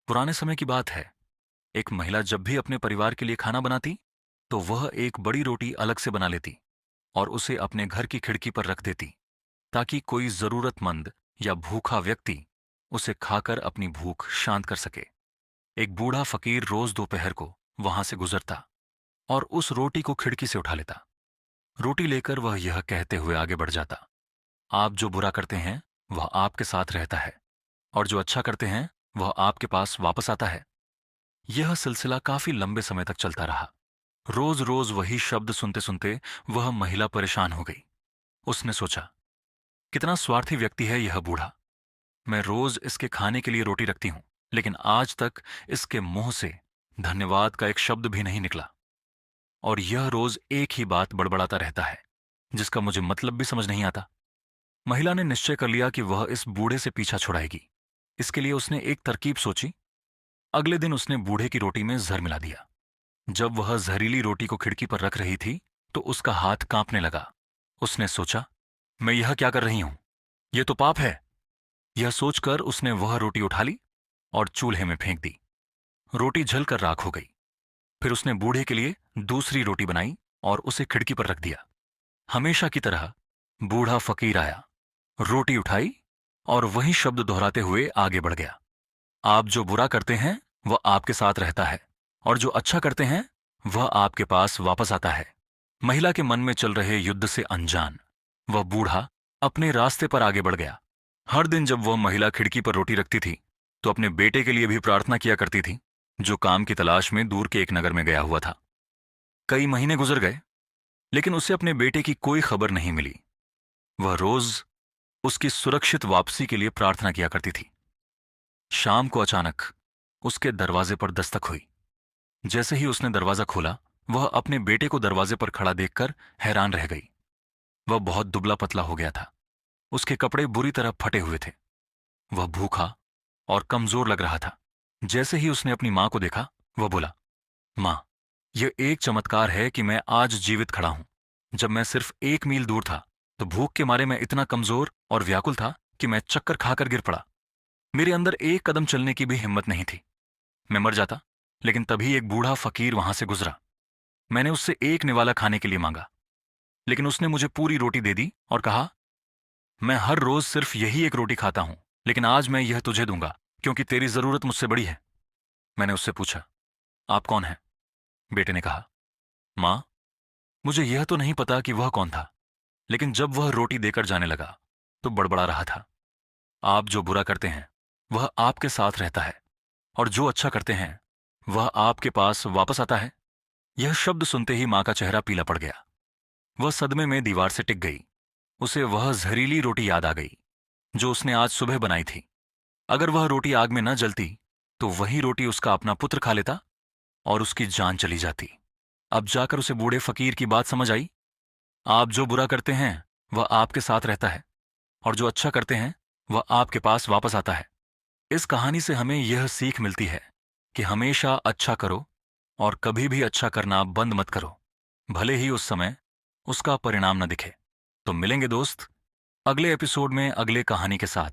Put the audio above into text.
पुराने समय की बात है। एक महिला जब भी अपने परिवार के लिए खाना बनाती, तो वह एक बड़ी रोटी अलग से बना लेती और उसे अपने घर की खिड़की पर रख देती, ताकि कोई जरूरतमंद या भूखा व्यक्ति उसे खाकर अपनी भूख शांत कर सके। एक बूढ़ा फकीर रोज दोपहर को वहां से गुजरता और उस रोटी को खिड़की से उठा लेता। रोटी लेकर वह यह कहते हुए आगे बढ़ जाता, आप जो बुरा करते हैं वह आपके साथ रहता है, और जो अच्छा करते हैं वह आपके पास वापस आता है। यह सिलसिला काफी लंबे समय तक चलता रहा। रोज रोज वही शब्द सुनते सुनते वह महिला परेशान हो गई। उसने सोचा, कितना स्वार्थी व्यक्ति है यह बूढ़ा। मैं रोज इसके खाने के लिए रोटी रखती हूं, लेकिन आज तक इसके मुंह से धन्यवाद का एक शब्द भी नहीं निकला। और यह रोज एक ही बात बड़बड़ाता रहता है, जिसका मुझे मतलब भी समझ नहीं आता। महिला ने निश्चय कर लिया कि वह इस बूढ़े से पीछा छुड़ाएगी। इसके लिए उसने एक तरकीब सोची। अगले दिन उसने बूढ़े की रोटी में जहर मिला दिया। जब वह जहरीली रोटी को खिड़की पर रख रही थी, तो उसका हाथ कांपने लगा। उसने सोचा, मैं यह क्या कर रही हूं? यह तो पाप है। यह सोचकर उसने वह रोटी उठा ली और चूल्हे में फेंक दी। रोटी जलकर राख हो गई। फिर उसने बूढ़े के लिए दूसरी रोटी बनाई और उसे खिड़की पर रख दिया। हमेशा की तरह बूढ़ा फकीर आया, रोटी उठाई और वही शब्द दोहराते हुए आगे बढ़ गया, आप जो बुरा करते हैं वह आपके साथ रहता है, और जो अच्छा करते हैं वह आपके पास वापस आता है। महिला के मन में चल रहे युद्ध से अनजान वह बूढ़ा अपने रास्ते पर आगे बढ़ गया। हर दिन जब वह महिला खिड़की पर रोटी रखती थी, तो अपने बेटे के लिए भी प्रार्थना किया करती थी, जो काम की तलाश में दूर के एक नगर में गया हुआ था। कई महीने गुजर गए, लेकिन उसे अपने बेटे की कोई खबर नहीं मिली। वह रोज उसकी सुरक्षित वापसी के लिए प्रार्थना किया करती थी। शाम को अचानक उसके दरवाजे पर दस्तक हुई। जैसे ही उसने दरवाजा खोला, वह अपने बेटे को दरवाजे पर खड़ा देखकर हैरान रह गई। वह बहुत दुबला पतला हो गया था। उसके कपड़े बुरी तरह फटे हुए थे। वह भूखा और कमजोर लग रहा था। जैसे ही उसने अपनी मां को देखा, वह बोला, मां, यह एक चमत्कार है कि मैं आज जीवित खड़ा हूं। जब मैं सिर्फ 1 मील दूर था, तो भूख के मारे मैं इतना कमजोर और व्याकुल था कि मैं चक्कर खाकर गिर पड़ा। मेरे अंदर एक कदम चलने की भी हिम्मत नहीं थी। मैं मर जाता। लेकिन तभी एक बूढ़ा फकीर वहां से गुजरा। मैंने उससे एक निवाला खाने के लिए मांगा, लेकिन उसने मुझे पूरी रोटी दे दी और कहा, मैं हर रोज सिर्फ यही एक रोटी खाता हूं, लेकिन आज मैं यह तुझे दूंगा, क्योंकि तेरी जरूरत मुझसे बड़ी है। मैंने उससे पूछा, आप कौन हैं? बेटे ने कहा, मां, मुझे यह तो नहीं पता कि वह कौन था, लेकिन जब वह रोटी देकर जाने लगा, तो बड़बड़ा रहा था, आप जो बुरा करते हैं वह आपके साथ रहता है, और जो अच्छा करते हैं वह आपके पास वापस आता है। यह शब्द सुनते ही मां का चेहरा पीला पड़ गया। वह सदमे में दीवार से टिक गई। उसे वह जहरीली रोटी याद आ गई, जो उसने आज सुबह बनाई थी। अगर वह रोटी आग में न जलती, तो वही रोटी उसका अपना पुत्र खा लेता और उसकी जान चली जाती। अब जाकर उसे बूढ़े फकीर की बात समझ आई। आप जो बुरा करते हैं वह आपके साथ रहता है, और जो अच्छा करते हैं वह आपके पास वापस आता है। इस कहानी से हमें यह सीख मिलती है कि हमेशा अच्छा करो और कभी भी अच्छा करना बंद मत करो, भले ही उस समय उसका परिणाम न दिखे। तो मिलेंगे दोस्त, अगले एपिसोड में अगले कहानी के साथ।